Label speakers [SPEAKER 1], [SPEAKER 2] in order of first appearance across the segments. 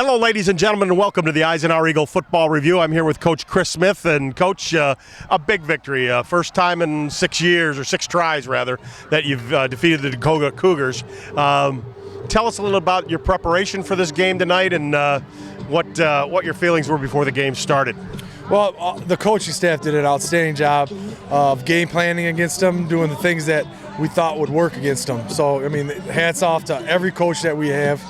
[SPEAKER 1] Hello, ladies and gentlemen, and welcome to the Eisenhower Eagle Football Review. I'm here with Coach Chris Smith, and Coach, a big victory. First time in 6 years, or 6 tries rather, that you've defeated the Dakota Cougars. Tell us a little about your preparation for this game tonight, and what your feelings were before the game started.
[SPEAKER 2] Well, the coaching staff did an outstanding job of game planning against them, doing the things that we thought would work against them. So, I mean, hats off to every coach that we have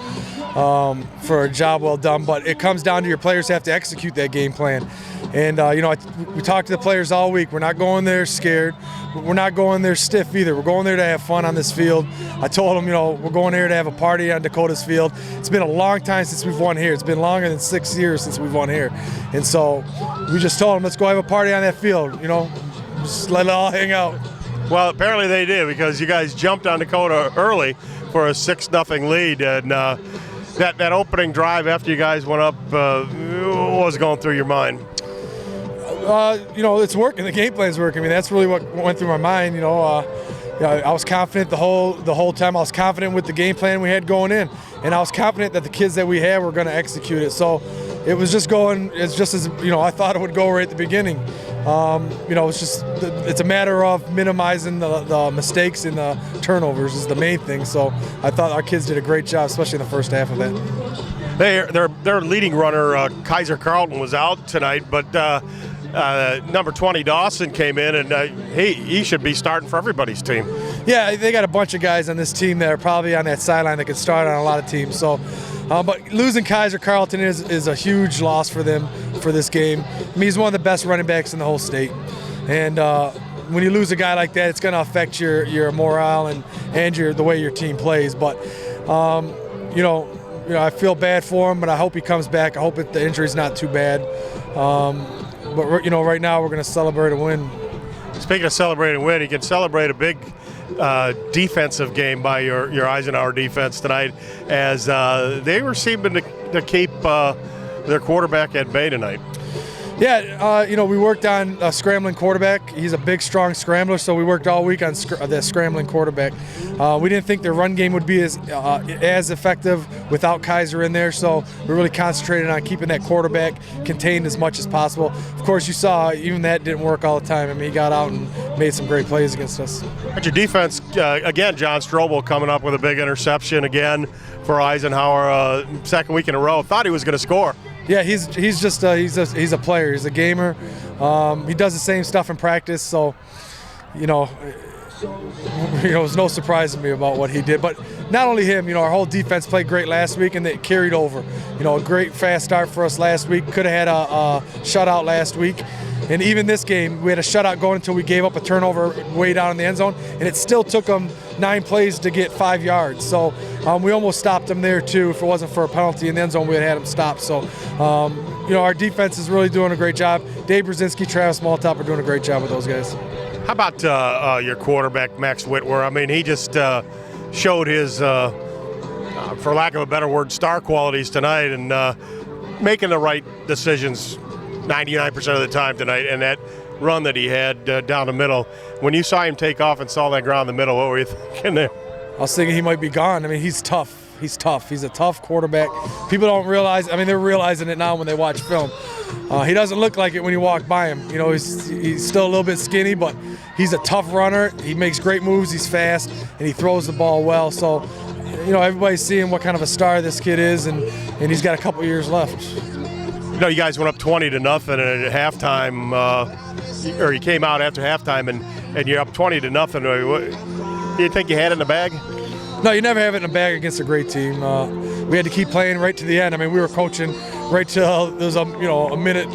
[SPEAKER 2] for a job well done. But it comes down to your players have to execute that game plan. And, we talked to the players all week. We're not going there scared. We're not going there stiff either. We're going there to have fun on this field. I told them, we're going here to have a party on Dakota's field. It's been a long time since we've won here. It's been longer than 6 years since we've won here. And so we just told them, let's go have a party on that field, just let it all hang out.
[SPEAKER 1] Well, apparently they did, because you guys jumped on Dakota early for a 6-0 lead. And that opening drive after you guys went up, what was going through your mind?
[SPEAKER 2] It's working. The game plan's working. I mean, that's really what went through my mind. I was confident the whole time. I was confident with the game plan we had going in, and I was confident that the kids that we had were going to execute it. So it was just going. It's just as I thought it would go right at the beginning. It's a matter of minimizing the mistakes and the turnovers is the main thing. So I thought our kids did a great job, especially in the first half of it.
[SPEAKER 1] Their leading runner, Kaiser Carlton, was out tonight, but number 20 Dawson came in, and he should be starting for everybody's team.
[SPEAKER 2] Yeah, they got a bunch of guys on this team that are probably on that sideline that could start on a lot of teams. So, but losing Kaiser Carlton is a huge loss for them for this game. I mean, he's one of the best running backs in the whole state, and when you lose a guy like that, it's going to affect your morale and the way your team plays. But I feel bad for him, but I hope he comes back. I hope the injury's not too bad. But right now we're going to celebrate a win.
[SPEAKER 1] Speaking of celebrating a win, you can celebrate a big defensive game by your Eisenhower defense tonight, as they were seeming to keep their quarterback at bay tonight.
[SPEAKER 2] Yeah, we worked on a scrambling quarterback. He's a big, strong scrambler, so we worked all week on the scrambling quarterback. We didn't think the run game would be as effective without Kaiser in there, so we really concentrated on keeping that quarterback contained as much as possible. Of course, you saw even that didn't work all the time. I mean, he got out and made some great plays against us.
[SPEAKER 1] But your defense, again, John Strobel coming up with a big interception again for Eisenhower, second week in a row. Thought he was going to score.
[SPEAKER 2] Yeah, he's a player. He's a gamer. He does the same stuff in practice, so it was no surprise to me about what he did. But not only him, our whole defense played great last week, and they carried over. A great fast start for us last week. Could have had a shutout last week. And even this game, we had a shutout going until we gave up a turnover way down in the end zone, and it still took them 9 plays to get 5 yards. So we almost stopped them there too. If it wasn't for a penalty in the end zone, we had them stopped. So, our defense is really doing a great job. Dave Brzezinski, Travis Maltop are doing a great job with those guys.
[SPEAKER 1] How about your quarterback, Max Whitwer? I mean, he just showed his, for lack of a better word, star qualities tonight, and making the right decisions 99% of the time tonight, and that run that he had down the middle. When you saw him take off and saw that ground in the middle, what were you thinking there?
[SPEAKER 2] I was thinking he might be gone. I mean, he's tough. He's tough. He's a tough quarterback. People don't realize. I mean, they're realizing it now when they watch film. He doesn't look like it when you walk by him. He's still a little bit skinny, but he's a tough runner. He makes great moves. He's fast, and he throws the ball well. So, everybody's seeing what kind of a star this kid is, and he's got a couple years left.
[SPEAKER 1] You guys went up 20-0 at halftime, or you came out after halftime, and you're up 20-0. Do you think you had it in the bag?
[SPEAKER 2] No, you never have it in the bag against a great team. We had to keep playing right to the end. I mean, we were coaching right till there was a minute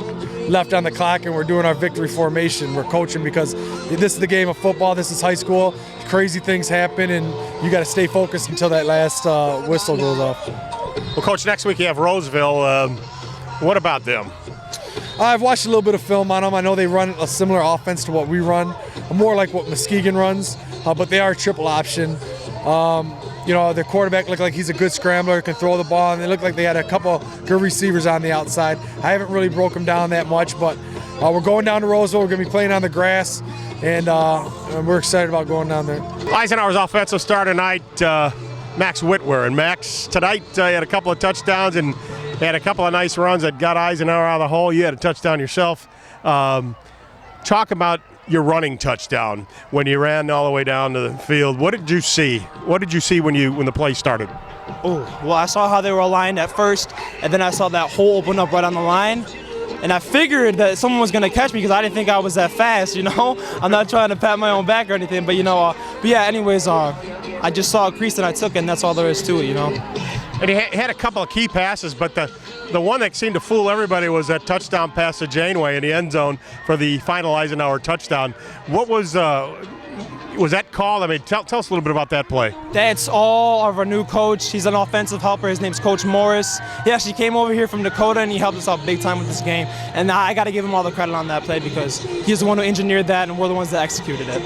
[SPEAKER 2] left on the clock, and we're doing our victory formation. We're coaching because this is the game of football. This is high school. Crazy things happen, and you got to stay focused until that last whistle goes off.
[SPEAKER 1] Well, Coach, next week you have Roseville. What about them?
[SPEAKER 2] I've watched a little bit of film on them. I know they run a similar offense to what we run, more like what Muskegon runs, but they are a triple option. Their quarterback looked like he's a good scrambler, can throw the ball, and they look like they had a couple good receivers on the outside. I haven't really broke them down that much, but we're going down to Roseville. We're going to be playing on the grass, and we're excited about going down there.
[SPEAKER 1] Eisenhower's offensive star tonight, Max Whitwer. And Max, tonight, had a couple of touchdowns, and Had a couple of nice runs that got Eisenhower out of the hole. You had a touchdown yourself. Talk about your running touchdown when you ran all the way down to the field. What did you see? What did you see when the play started?
[SPEAKER 3] Oh, well, I saw how they were aligned at first, and then I saw that hole open up right on the line. And I figured that someone was going to catch me because I didn't think I was that fast, I'm not trying to pat my own back or anything, but, anyways, I just saw a crease and I took it, and that's all there is to it,
[SPEAKER 1] And he had a couple of key passes, but the one that seemed to fool everybody was that touchdown pass to Janeway in the end zone for the final Eisenhower touchdown. What was that called? I mean, tell us a little bit about that play.
[SPEAKER 3] That's all of our new coach. He's an offensive helper. His name's Coach Morris. He actually came over here from Dakota, and he helped us out big time with this game. And I got to give him all the credit on that play because he's the one who engineered that, and we're the ones that executed it.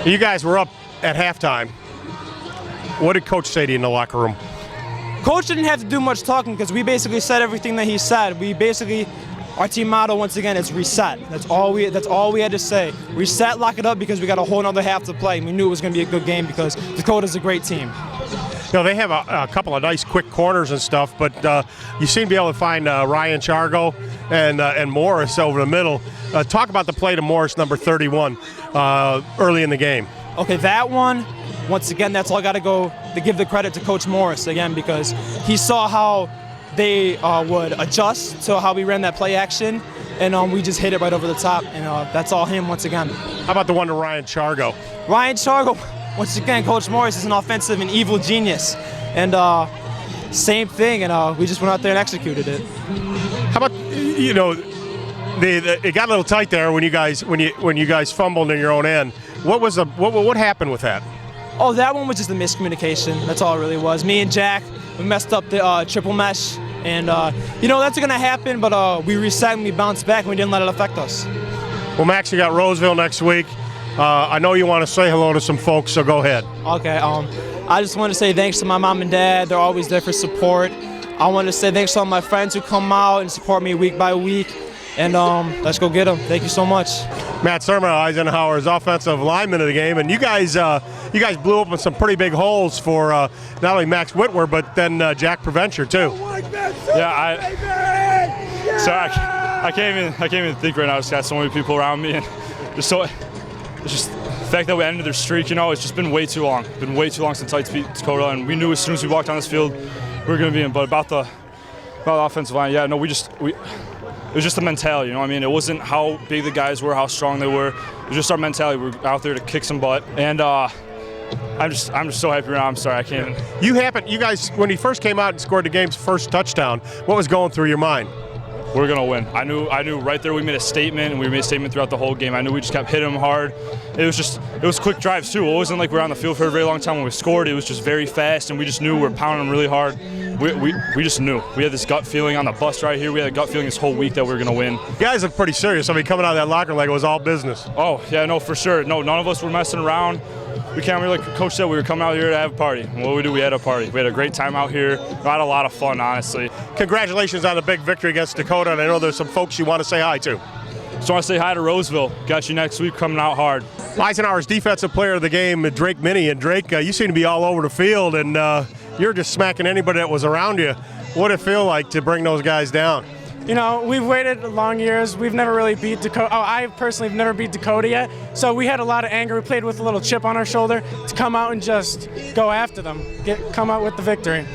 [SPEAKER 1] You guys were up at halftime. What did Coach say to you in the locker room?
[SPEAKER 3] Coach didn't have to do much talking because we basically said everything that he said. Our team motto, once again, is reset. That's all we had to say. Reset, lock it up, because we got a whole another half to play. We knew it was going to be a good game because Dakota's a great team.
[SPEAKER 1] They have a couple of nice quick corners and stuff, but you seem to be able to find Ryan Chargo and Morris over the middle. Talk about the play to Morris, number 31, early in the game.
[SPEAKER 3] Okay, that one, once again, that's all I got to go to give the credit to Coach Morris again, because he saw how they would adjust to how we ran that play action, and we just hit it right over the top, and that's all him once again.
[SPEAKER 1] How about the one to Ryan Chargo?
[SPEAKER 3] Ryan Chargo, once again, Coach Morris is an offensive and evil genius, and same thing, and we just went out there and executed it.
[SPEAKER 1] How about, it got a little tight there when you guys fumbled in your own end. What happened with that?
[SPEAKER 3] Oh, that one was just a miscommunication. That's all it really was. Me and Jack, we messed up the triple mesh, and that's going to happen, but we reset and we bounced back and we didn't let it affect us.
[SPEAKER 1] Well, Max, you got Roseville next week. I know you want to say hello to some folks, so go ahead.
[SPEAKER 3] Okay, I just want to say thanks to my mom and dad. They're always there for support. I want to say thanks to all my friends who come out and support me week by week. And let's go get them. Thank you so much.
[SPEAKER 1] Matt Sermon, Eisenhower's offensive lineman of the game, and you guys blew open some pretty big holes for not only Max Whitwer, but then Jack Preventure too.
[SPEAKER 4] I can't even think right now. I just got so many people around me, and it's just the fact that we ended their streak. It's just been way too long. Been way too long since Heights beat Dakota, and we knew as soon as we walked on this field we were going to be in. But about the offensive line, it was just the mentality, It wasn't how big the guys were, how strong they were. It was just our mentality. We were out there to kick some butt, and I'm just so happy right now. I'm sorry, I can't.
[SPEAKER 1] You guys, when you first came out and scored the game's first touchdown, what was going through your mind?
[SPEAKER 4] We're gonna win. I knew right there we made a statement, and we made a statement throughout the whole game. I knew we just kept hitting them hard. It was quick drives too. It wasn't like we were on the field for a very long time when we scored. It was just very fast, and we just knew we were pounding them really hard. We just knew. We had this gut feeling on the bus right here. We had a gut feeling this whole week that we were gonna win.
[SPEAKER 1] You guys look pretty serious. Coming out of that locker like it was all business.
[SPEAKER 4] Oh yeah, no, for sure. No, none of us were messing around. We can't really, like Coach said, we were coming out here to have a party. And what we had a party. We had a great time out here. We had a lot of fun, honestly.
[SPEAKER 1] Congratulations on the big victory against Dakota, and I know there's some folks you want to say hi to.
[SPEAKER 4] Just want to say hi to Roseville. Got you next week, coming out hard.
[SPEAKER 1] Eisenhower's defensive player of the game, Drake Minnie. And Drake, you seem to be all over the field, and you're just smacking anybody that was around you. What did it feel like to bring those guys down?
[SPEAKER 5] We've waited long years. We've never really beat Dakota. I personally have never beat Dakota yet. So we had a lot of anger. We played with a little chip on our shoulder to come out and just go after them, come out with the victory.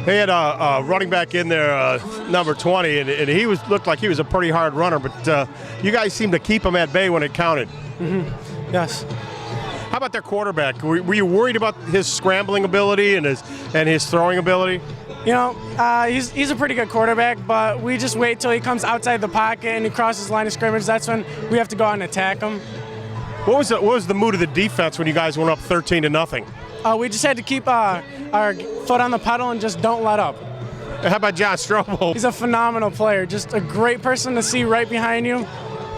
[SPEAKER 1] They had a running back in there, number 20, and he looked like he was a pretty hard runner. But you guys seemed to keep him at bay when it counted.
[SPEAKER 5] Mm-hmm. Yes.
[SPEAKER 1] How about their quarterback? Were you worried about his scrambling ability and his throwing ability?
[SPEAKER 5] He's a pretty good quarterback, but we just wait till he comes outside the pocket and he crosses the line of scrimmage. That's when we have to go out and attack him.
[SPEAKER 1] What was the mood of the defense when you guys went up 13-0?
[SPEAKER 5] We just had to keep our foot on the pedal and just don't let up.
[SPEAKER 1] How about John Strobel?
[SPEAKER 5] He's a phenomenal player, just a great person to see right behind you.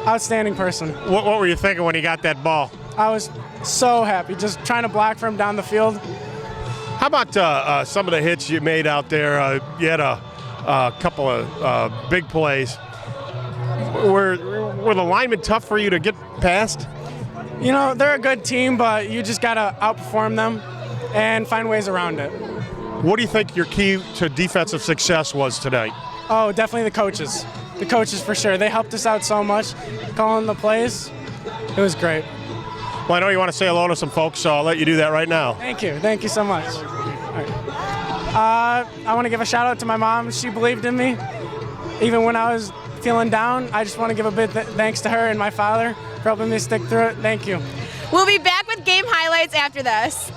[SPEAKER 5] Outstanding person.
[SPEAKER 1] What were you thinking when he got that ball?
[SPEAKER 5] I was so happy, just trying to block for him down the field.
[SPEAKER 1] How about some of the hits you made out there? You had a couple of big plays. Were the linemen tough for you to get past?
[SPEAKER 5] They're a good team, but you just got to outperform them and find ways around it.
[SPEAKER 1] What do you think your key to defensive success was tonight?
[SPEAKER 5] Oh, definitely the coaches. The coaches for sure. They helped us out so much, calling the plays. It was great.
[SPEAKER 1] Well, I know you want to say hello to some folks, so I'll let you do that right now.
[SPEAKER 5] Thank you. Thank you so much. All right. I want to give a shout out to my mom. She believed in me. Even when I was feeling down, I just want to give a big thanks to her and my father for helping me stick through it. Thank you.
[SPEAKER 6] We'll be back with game highlights after this.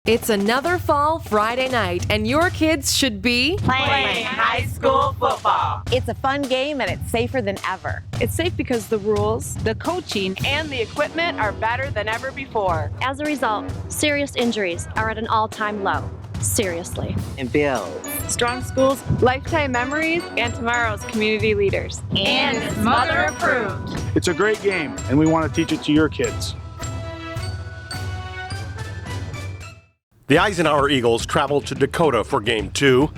[SPEAKER 7] It's another fall Friday night, and your kids should be
[SPEAKER 8] playing high school football.
[SPEAKER 9] It's a fun game, and it's safer than ever.
[SPEAKER 10] It's safe because the rules, the coaching, and the equipment are better than ever before.
[SPEAKER 11] As a result, serious injuries are at an all-time low. Seriously.
[SPEAKER 8] And builds
[SPEAKER 10] strong schools, lifetime memories, and tomorrow's community leaders.
[SPEAKER 8] And it's mother approved.
[SPEAKER 12] It's a great game, and we want to teach it to your kids.
[SPEAKER 1] The Eisenhower Eagles traveled to Dakota for Game 2.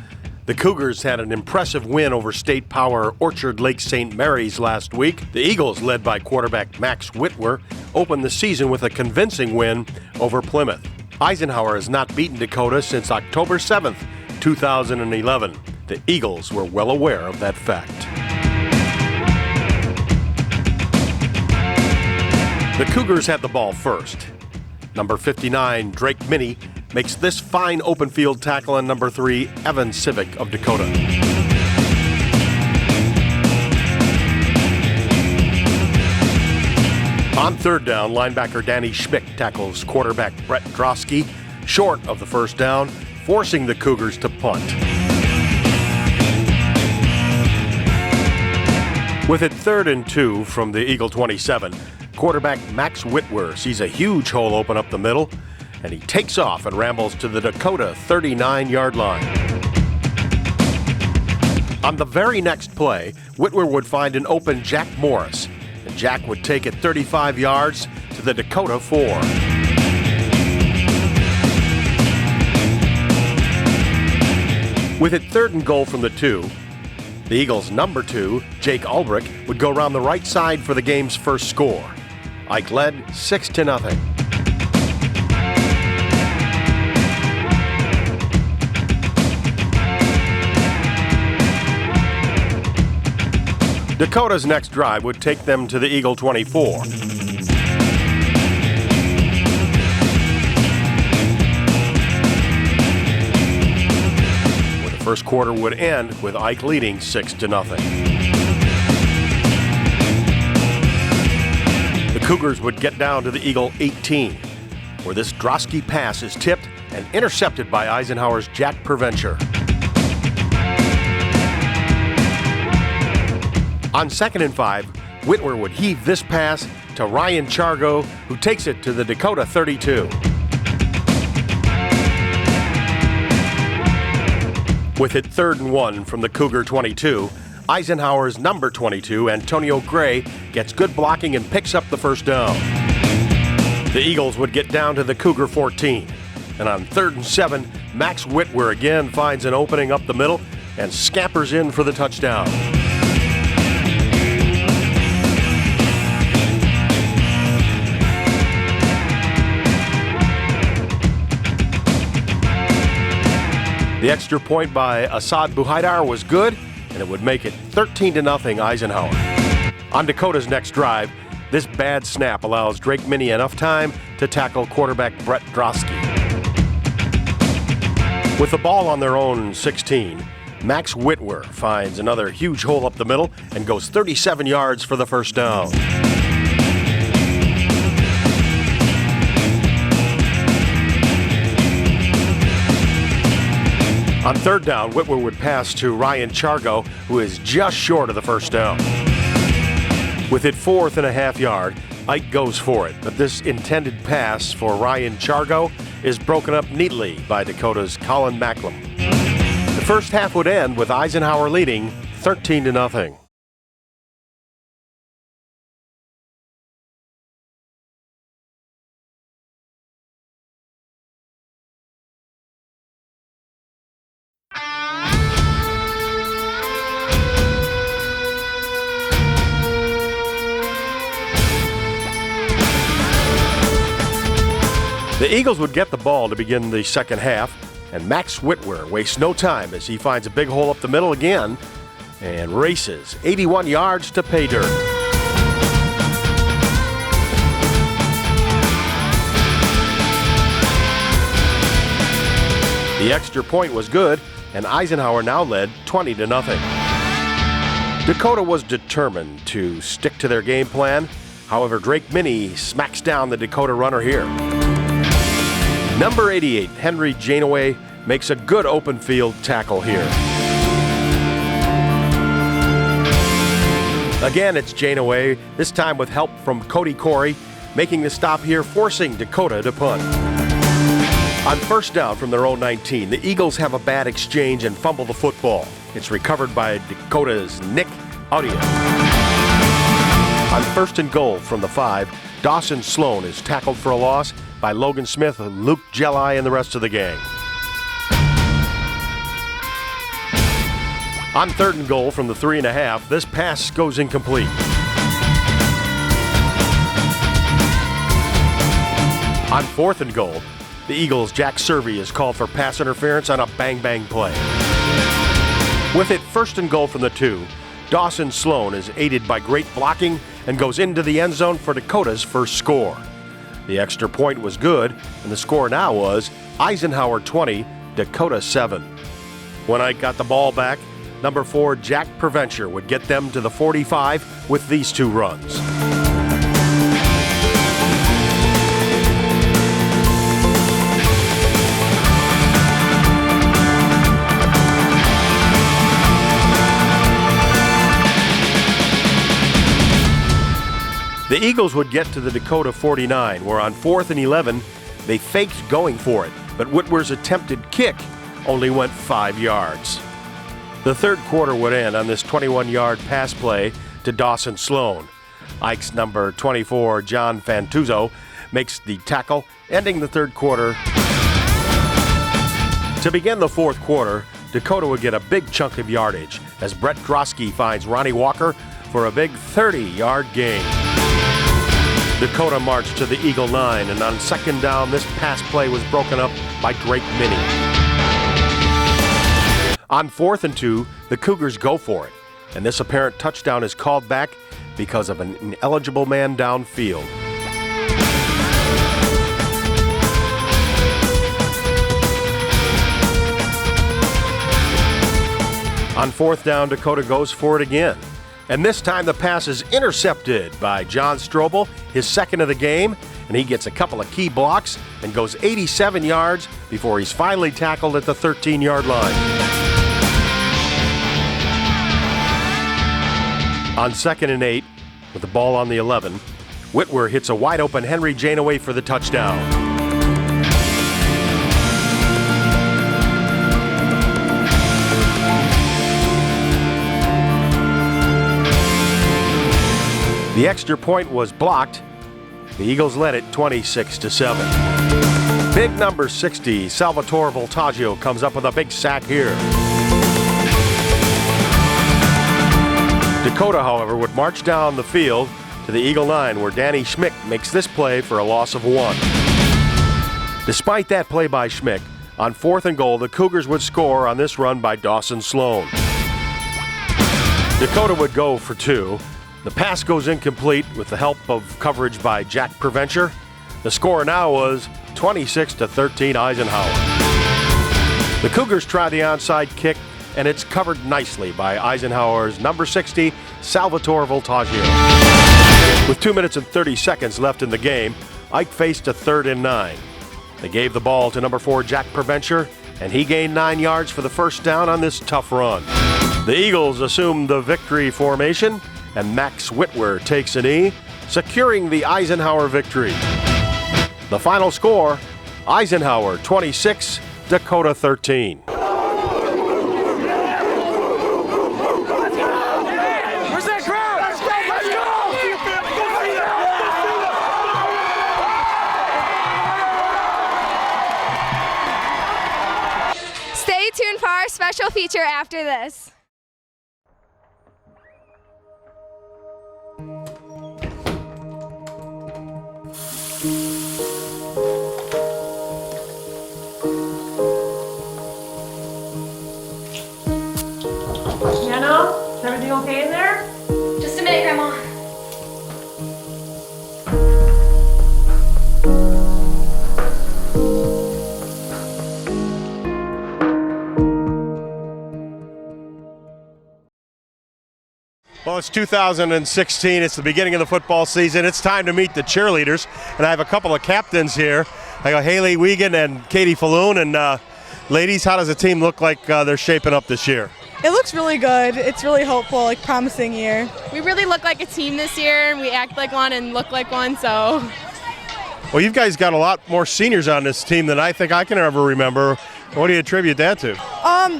[SPEAKER 1] The Cougars had an impressive win over state power Orchard Lake St. Mary's last week. The Eagles, led by quarterback Max Whitwer, opened the season with a convincing win over Plymouth. Eisenhower has not beaten Dakota since October 7th, 2011. The Eagles were well aware of that fact. The Cougars had the ball first. Number 59, Drake Minnie, makes this fine open field tackle on number 3, Evan Civic of Dakota. On third down, linebacker Danny Schmick tackles quarterback Brett Drosky short of the first down, forcing the Cougars to punt. With it 3rd and 2 from the Eagle 27, quarterback Max Whitwer sees a huge hole open up the middle, and he takes off and rambles to the Dakota 39-yard line. On the very next play, Whitwer would find an open Jack Morris, and Jack would take it 35 yards to the Dakota 4. With it 3rd and goal from the 2, the Eagles' number 2, Jake Ulbrich, would go around the right side for the game's first score. Ike led 6-0. Dakota's next drive would take them to the Eagle 24. Where the first quarter would end with Ike leading 6-0. The Cougars would get down to the Eagle 18, where this Drosky pass is tipped and intercepted by Eisenhower's Jack Perventure. On 2nd and 5, Whitwer would heave this pass to Ryan Chargo, who takes it to the Dakota 32. With it 3rd and 1 from the Cougar 22, Eisenhower's number 22, Antonio Gray, gets good blocking and picks up the first down. The Eagles would get down to the Cougar 14. And on 3rd and 7, Max Whitwer again finds an opening up the middle and scampers in for the touchdown. The extra point by Assad Buhaidar was good, and it would make it 13-0 Eisenhower. On Dakota's next drive, this bad snap allows Drake Minnie enough time to tackle quarterback Brett Drosky. With the ball on their own 16, Max Whitwer finds another huge hole up the middle and goes 37 yards for the first down. On 3rd down, Whitwer would pass to Ryan Chargo, who is just short of the first down. With it 4th and a half yard, Ike goes for it, but this intended pass for Ryan Chargo is broken up neatly by Dakota's Colin Macklem. The first half would end with Eisenhower leading 13-0. The Eagles would get the ball to begin the second half, and Max Whitwer wastes no time as he finds a big hole up the middle again and races 81 yards to pay dirt. The extra point was good, and Eisenhower now led 20-0. Dakota was determined to stick to their game plan. However, Drake Minnie smacks down the Dakota runner here. Number 88, Henry Janeway, makes a good open field tackle here. Again, it's Janeway, this time with help from Cody Corey, making the stop here, forcing Dakota to punt. On first down from their own 19, the Eagles have a bad exchange and fumble the football. It's recovered by Dakota's Nick Audio. On first and goal from the 5, Dawson Sloan is tackled for a loss by Logan Smith, Luke Jelli, and the rest of the gang. On third and goal from the 3.5, this pass goes incomplete. On fourth and goal, the Eagles' Jack Servey is called for pass interference on a bang-bang play. With it first and goal from the 2, Dawson Sloan is aided by great blocking and goes into the end zone for Dakota's first score. The extra point was good, and the score now was Eisenhower 20, Dakota 7. When I got the ball back, number 4, Jack Preventure, would get them to the 45 with these 2 runs. The Eagles would get to the Dakota 49, where on 4th and 11, they faked going for it, but Whitwer's attempted kick only went 5 yards. The third quarter would end on this 21-yard pass play to Dawson Sloan. Ike's number 24, John Fantuzzo, makes the tackle, ending the third quarter. To begin the fourth quarter, Dakota would get a big chunk of yardage as Brett Grosky finds Ronnie Walker for a big 30-yard gain. Dakota marched to the Eagle 9, and on second down, this pass play was broken up by Drake Minnie. On 4th and 2, the Cougars go for it, and this apparent touchdown is called back because of an ineligible man downfield. On 4th down, Dakota goes for it again. And this time the pass is intercepted by John Strobel, his second of the game, and he gets a couple of key blocks and goes 87 yards before he's finally tackled at the 13-yard line. On 2nd and 8, with the ball on the 11, Whitwer hits a wide-open Henry Janeway for the touchdown. The extra point was blocked. The Eagles led it 26-7. Big number 60, Salvatore Voltaggio, comes up with a big sack here. Dakota, however, would march down the field to the Eagle 9, where Danny Schmick makes this play for a loss of 1. Despite that play by Schmick, on 4th and goal, the Cougars would score on this run by Dawson Sloan. Dakota would go for 2. The pass goes incomplete with the help of coverage by Jack Preventure. The score now was 26-13 Eisenhower. The Cougars try the onside kick, and it's covered nicely by Eisenhower's number 60, Salvatore Voltaggio. With 2 minutes and 30 seconds left in the game, Ike faced a 3rd and 9. They gave the ball to number 4, Jack Preventure, and he gained 9 yards for the first down on this tough run. The Eagles assumed the victory formation, and Max Whitwer takes a knee, securing the Eisenhower victory. The final score, Eisenhower 26, Dakota 13.
[SPEAKER 5] Where's that crowd? Let's
[SPEAKER 6] go! Stay tuned for our special feature after this.
[SPEAKER 13] Is everything okay in there?
[SPEAKER 6] Just a minute, Grandma.
[SPEAKER 1] Well, it's 2016. It's the beginning of the football season. It's time to meet the cheerleaders, and I have a couple of captains here. I got Haley Wiegand and Katie Falloon. And ladies, how does the team look like they're shaping up this year?
[SPEAKER 14] It looks really good. It's really hopeful, like promising year.
[SPEAKER 6] We really look like a team this year, and we act like one and look like one, so.
[SPEAKER 1] Well, you guys got a lot more seniors on this team than I think I can ever remember. What do you attribute that to?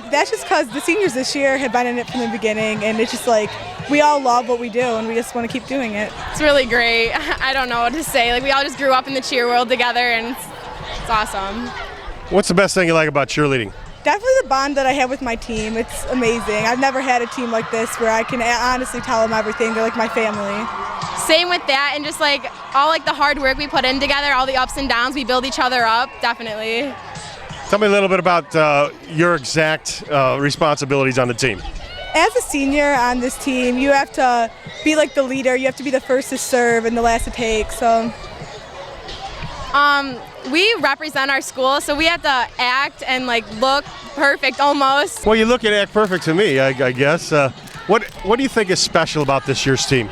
[SPEAKER 14] That's just because the seniors this year have been in it from the beginning, and it's just like we all love what we do, and we just want to keep doing it.
[SPEAKER 6] It's really great. I don't know what to say. Like, we all just grew up in the cheer world together, and it's awesome.
[SPEAKER 1] What's the best thing you like about cheerleading?
[SPEAKER 14] Definitely the bond that I have with my team. It's amazing. I've never had a team like this where I can honestly tell them everything. They're like my family.
[SPEAKER 6] Same with that, and just like all like the hard work we put in together, all the ups and downs, we build each other up, definitely.
[SPEAKER 1] Tell me a little bit about your exact responsibilities on the team.
[SPEAKER 14] As a senior on this team, you have to be like the leader. You have to be the first to serve and the last to take. So.
[SPEAKER 6] We represent our school, so we have to act and like look perfect almost.
[SPEAKER 1] Well, you look and act perfect to me, I guess. What do you think is special about this year's team?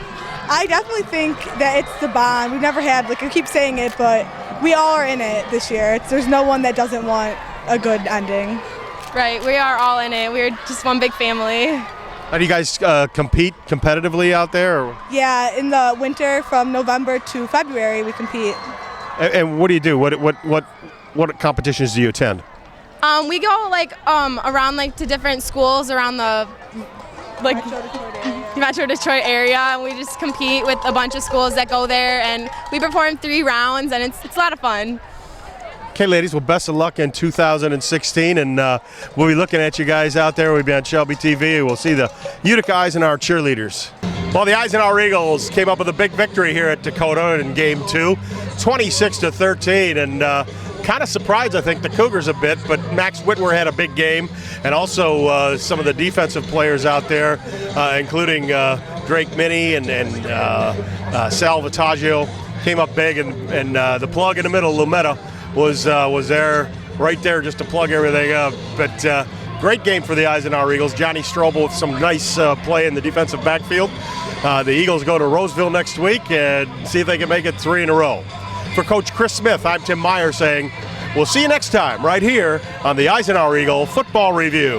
[SPEAKER 14] I definitely think that it's the bond. We've never had, like I keep saying it, but we all are in it this year. There's no one that doesn't want a good ending.
[SPEAKER 6] Right, we are all in it. We're just one big family.
[SPEAKER 1] How do you guys compete competitively out there? Or?
[SPEAKER 14] Yeah, in the winter from November to February we compete.
[SPEAKER 1] And what do you do? What competitions do you attend?
[SPEAKER 6] We go like around like to different schools around the like Metro Detroit area, and we just compete with a bunch of schools that go there, and we perform 3 rounds, and it's a lot of fun.
[SPEAKER 1] Okay, ladies, well, best of luck in 2016, and we'll be looking at you guys out there. We'll be on Shelby TV. We'll see the Utica Eisenhower cheerleaders. Well, the Eisenhower Eagles came up with a big victory here at Dakota in Game 2, 26-13, and kind of surprised, I think, the Cougars a bit, but Max Whitwer had a big game, and also some of the defensive players out there, including Drake Minnie and Sal Vitaggio, came up big, and the plug in the middle, Lumetta, was there, right there, just to plug everything up. But great game for the Eisenhower Eagles. Johnny Strobel with some nice play in the defensive backfield. The Eagles go to Roseville next week and see if they can make it 3 in a row. For Coach Chris Smith, I'm Tim Meyer saying we'll see you next time right here on the Eisenhower Eagle Football Review.